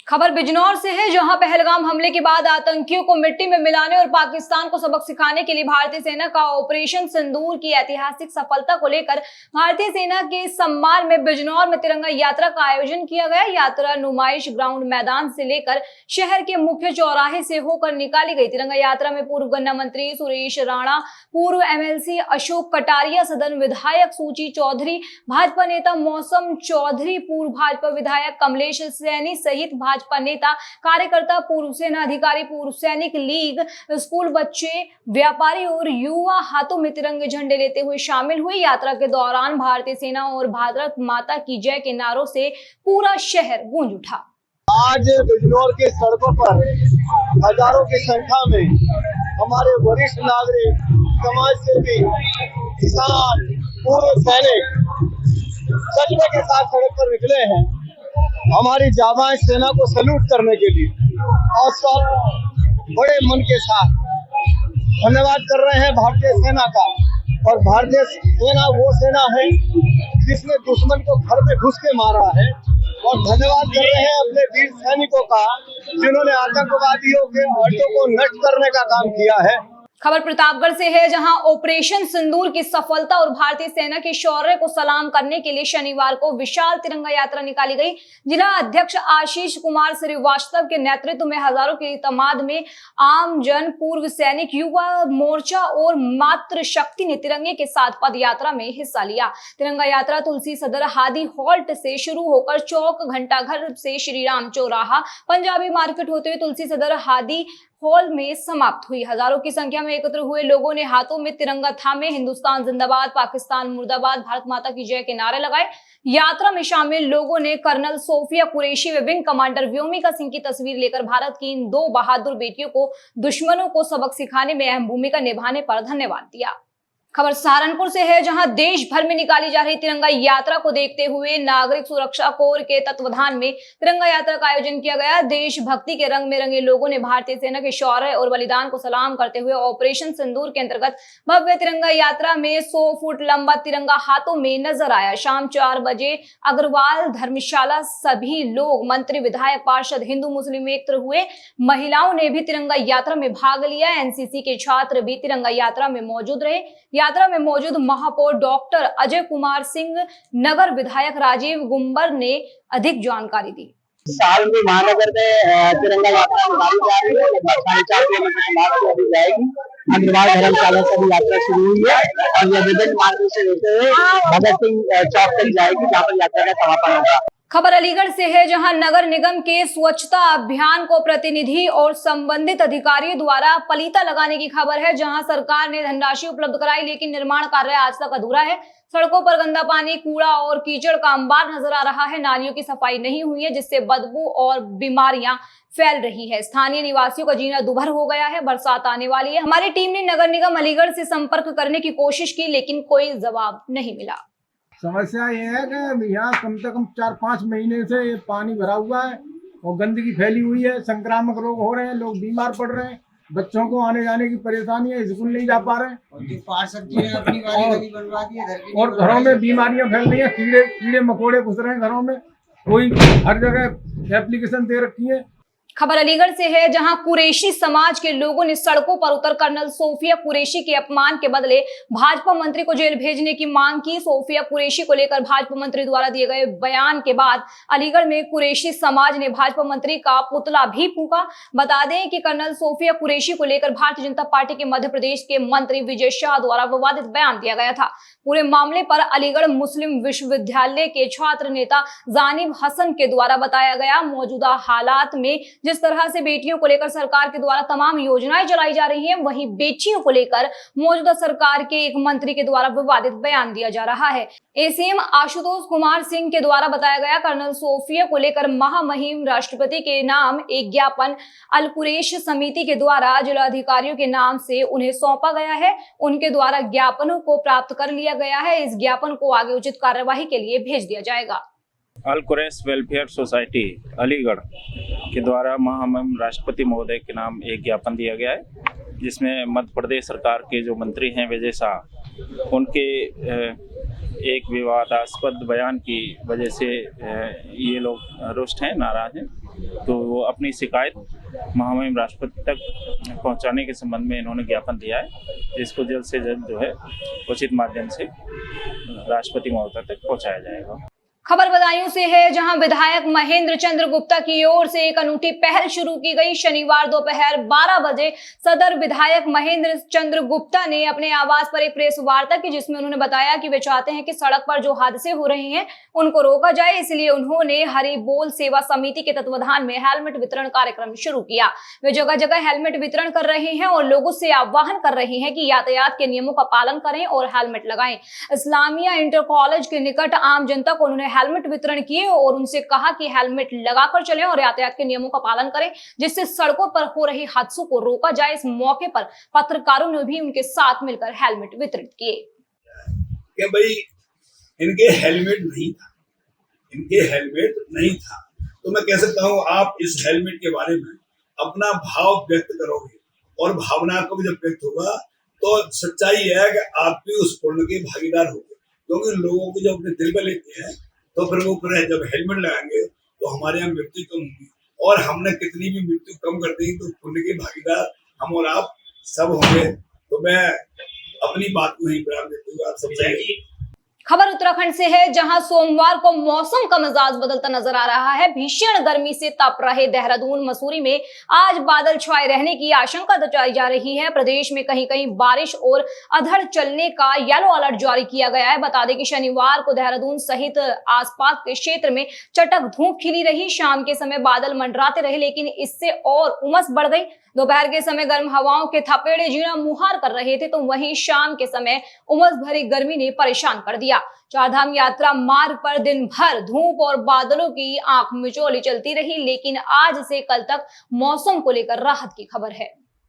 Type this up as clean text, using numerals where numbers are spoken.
खबर बिजनौर से है, जहां पहलगाम हमले के बाद आतंकियों को मिट्टी में मिलाने और पाकिस्तान को सबक सिखाने के लिए भारतीय सेना का ऑपरेशन सिंदूर की ऐतिहासिक सफलता को लेकर भारतीय सेना के सम्मान में बिजनौर में तिरंगा यात्रा का आयोजन किया गया। यात्रा नुमाइश ग्राउंड मैदान से लेकर शहर के मुख्य चौराहे से होकर निकाली गई। तिरंगा यात्रा में पूर्व गन्ना मंत्री सुरेश राणा, पूर्व एमएलसी अशोक कटारिया, सदन विधायक सूची चौधरी, भाजपा नेता मौसम चौधरी, पूर्व भाजपा विधायक कमलेश सैनी सहित भाजपा नेता, कार्यकर्ता, पूर्व सेना अधिकारी, पूर्व सैनिक लीग, स्कूल बच्चे, व्यापारी और युवा हाथों में तिरंगे झंडे लेते हुए शामिल हुए। यात्रा के दौरान भारतीय सेना और भारत माता की जय के नारों से पूरा शहर गूंज उठा। आज बिजनौर के सड़कों पर हजारों की संख्या में हमारे वरिष्ठ नागरिक, समाज सेवी, किसान, पूर्व सैनिक सजमे के साथ सड़क पर निकले हैं हमारी जाबाज सेना को सैल्यूट करने के लिए और सब बड़े मन के साथ धन्यवाद कर रहे हैं भारतीय सेना का। और भारतीय सेना वो सेना है जिसने दुश्मन को घर में घुस के मारा है। और धन्यवाद कर रहे हैं अपने वीर सैनिकों का जिन्होंने आतंकवादियों के अड्डों को नष्ट करने का काम किया है। खबर प्रतापगढ़ से है, जहां ऑपरेशन सिंदूर की सफलता और भारतीय सेना के शौर्य को सलाम करने के लिए शनिवार को विशाल तिरंगा यात्रा निकाली गई। जिला अध्यक्ष आशीष कुमार श्रीवास्तव के नेतृत्व में हजारों की तादाद में आम जन, पूर्व सैनिक, युवा मोर्चा और मातृ शक्ति ने तिरंगे के साथ पद यात्रा में हिस्सा लिया। तिरंगा यात्रा तुलसी सदर हादी हॉल्ट से शुरू होकर चौक घंटाघर से श्री राम चौराहा, पंजाबी मार्केट होते हुए तुलसी सदर हादी हॉल में समाप्त हुई। हजारों की संख्या में एकत्र हुए लोगों ने हाथों में तिरंगा थामे हिंदुस्तान जिंदाबाद, पाकिस्तान मुर्दाबाद, भारत माता की जय के नारे लगाए। यात्रा में शामिल लोगों ने कर्नल सोफिया कुरैशी व विंग कमांडर व्योमिका सिंह की तस्वीर लेकर भारत की इन दो बहादुर बेटियों को दुश्मनों को सबक सिखाने में अहम भूमिका निभाने पर धन्यवाद दिया। खबर सहारनपुर से है, जहां देश भर में निकाली जा रही तिरंगा यात्रा को देखते हुए नागरिक सुरक्षा कोर के तत्वाधान में तिरंगा यात्रा का आयोजन किया गया। देशभक्ति के रंग में रंगे लोगों ने भारतीय सेना के शौर्य और बलिदान को सलाम करते हुए ऑपरेशन सिंदूर के अंतर्गत भव्य तिरंगा यात्रा में 100 फुट लंबा तिरंगा हाथों में नजर आया। शाम 4 बजे अग्रवाल धर्मशाला सभी लोग, मंत्री, विधायक, पार्षद, हिंदू मुस्लिम एकत्र हुए। महिलाओं ने भी तिरंगा यात्रा में भाग लिया। एनसीसी के छात्र भी तिरंगा यात्रा में मौजूद रहे। यात्रा में मौजूद महापौर डॉक्टर अजय कुमार सिंह, नगर विधायक राजीव गुम्बर ने अधिक जानकारी दी। साल में महानगर में तिरंगा यात्रा निकाली जा रही है। लगभग 4.5 किलोमीटर के मार्ग से अभी जाएगी। अग्रवाल धर्मशाला से भी यात्रा शुरू हुई है और यह विभिन्न मार्गों से होते हुए भगत सिंह चौक तक जाएगी, जहाँ पर यात्रा का समापन होगा। खबर अलीगढ़ से है, जहां नगर निगम के स्वच्छता अभियान को प्रतिनिधि और संबंधित अधिकारियों द्वारा पलीता लगाने की खबर है। जहां सरकार ने धनराशि उपलब्ध कराई, लेकिन निर्माण कार्य आज तक अधूरा है। सड़कों पर गंदा पानी, कूड़ा और कीचड़ का अंबार नजर आ रहा है। नालियों की सफाई नहीं हुई है, जिससे बदबू और बीमारियां फैल रही है। स्थानीय निवासियों का जीना दुभर हो गया है। बरसात आने वाली है। हमारी टीम ने नगर निगम अलीगढ़ से संपर्क करने की कोशिश की, लेकिन कोई जवाब नहीं मिला। समस्या ये है कि यहाँ कम से कम 4-5 महीने से ये पानी भरा हुआ है और गंदगी फैली हुई है। संक्रामक रोग हो रहे हैं, लोग बीमार पड़ रहे हैं, बच्चों को आने जाने की परेशानी है, स्कूल नहीं जा पा रहे हैं और घरों में बीमारियां फैल रही हैं। कीड़े मकोड़े घुस रहे हैं घरों में। कोई हर जगह एप्लीकेशन दे रखी है। खबर अलीगढ़ से है, जहां कुरैशी समाज के लोगों ने सड़कों पर उतर कर्नल सोफिया कुरैशी के अपमान के बदले भाजपा मंत्री को जेल भेजने की मांग की। सोफिया कुरैशी को लेकर भाजपा मंत्री द्वारा दिए गए बयान के बाद अलीगढ़ में कुरैशी समाज ने भाजपा मंत्री का पुतला भी फूंका। बता दें कि कर्नल सोफिया कुरैशी को लेकर भारतीय जनता पार्टी के मध्य प्रदेश के मंत्री विजय शाह द्वारा विवादित बयान दिया गया था। पूरे मामले पर अलीगढ़ मुस्लिम विश्वविद्यालय के छात्र नेता जानिब हसन के द्वारा बताया गया, मौजूदा हालात में जिस तरह से बेटियों को लेकर सरकार के द्वारा तमाम योजनाएं चलाई जा रही हैं, वहीं बेटियों को लेकर मौजूदा सरकार के एक मंत्री के द्वारा विवादित बयान दिया जा रहा है। एसीएम आशुतोष कुमार सिंह के द्वारा बताया गया, कर्नल सोफिया को लेकर महामहिम राष्ट्रपति के नाम एक ज्ञापन अल कुरैश समिति के द्वारा जिलाधिकारियों के नाम से उन्हें सौंपा गया है। उनके द्वारा ज्ञापनों को प्राप्त कर लिया गया है। इस ज्ञापन को आगे उचित कार्यवाही के लिए भेज दिया जाएगा। अल कुरैश वेलफेयर सोसाइटी अलीगढ़ के द्वारा महामहिम राष्ट्रपति महोदय के नाम एक ज्ञापन दिया गया है, जिसमें मध्य प्रदेश सरकार के जो मंत्री हैं विजय शाह, उनके एक विवादास्पद बयान की वजह से ये लोग रुष्ट हैं, नाराज हैं। तो अपनी शिकायत महामहिम राष्ट्रपति तक पहुंचाने के संबंध में इन्होंने ज्ञापन दिया है, जिसको जल्द से जल्द जो है उचित माध्यम से राष्ट्रपति महोदय तक पहुंचाया जाएगा। खबर बदायूं से है, जहां विधायक महेंद्र चंद्र गुप्ता की ओर से एक अनूठी पहल शुरू की गई। शनिवार दोपहर 12 बजे सदर विधायक महेंद्र चंद्र गुप्ता ने अपने आवास पर एक प्रेस वार्ता की, जिसमें उन्होंने बताया कि वे चाहते हैं कि सड़क पर जो हादसे हो रहे हैं उनको रोका जाए। इसलिए उन्होंने हरि बोल सेवा समिति के तत्वाधान में हेलमेट वितरण कार्यक्रम शुरू किया। वे जगह जगह हेलमेट वितरण कर रहे हैं और लोगों से आह्वान कर रहे हैं कि यातायात के नियमों का पालन करें और हेलमेट लगाएं। इस्लामिया इंटर कॉलेज के निकट आम जनता को उन्होंने हेलमेट वितरण किए और उनसे कहा कि हेलमेट लगाकर चलें और यातायात के नियमों का पालन करें, जिससे सड़कों पर हो रहे हादसों को रोका जाए। इस मौके पर पत्रकारों ने भी उनके साथ मिलकर हेलमेट वितरित किए। कि भाई इनके हेलमेट नहीं था, तो मैं कह सकता हूँ आप इस हेलमेट के बारे में अपना भाव व्यक्त करोगे और भावनात्मक जब व्यक्त होगा तो सच्चाई है कि आप भी उस पुण्य के भागीदार होंगे, क्योंकि लोगों को जब अपने दिल में लेते हैं तो फिर वो जब हेलमेट लगाएंगे तो हमारे यहाँ मृत्यु कम होगी, और हमने कितनी भी मृत्यु कम कर दी तो पुण्य के भागीदार हम और आप सब होंगे। तो मैं अपनी बात को ही विराम देता हूँ, आप सब। खबर उत्तराखंड से है, जहां सोमवार को मौसम का मिजाज बदलता नजर आ रहा है। भीषण गर्मी से तप रहे देहरादून मसूरी में आज बादल छाए रहने की आशंका जताई जा रही है। प्रदेश में कहीं कहीं बारिश और अधड़ चलने का येलो अलर्ट जारी किया गया है। बता दें कि शनिवार को देहरादून सहित आसपास के क्षेत्र में चटक धूप खिली रही। शाम के समय बादल मंडराते रहे, लेकिन इससे और उमस बढ़ गई। दोपहर के समय गर्म हवाओं के थपेड़े जीना मुहार कर रहे थे, तो वहीं शाम के समय उमस भरी गर्मी ने परेशान कर दिया। चारधाम यात्रा मार्ग पर दिन भर धूप और बादलों की आंख मिचौली चलती रही, लेकिन आज से कल तक मौसम को लेकर राहत की खबर है।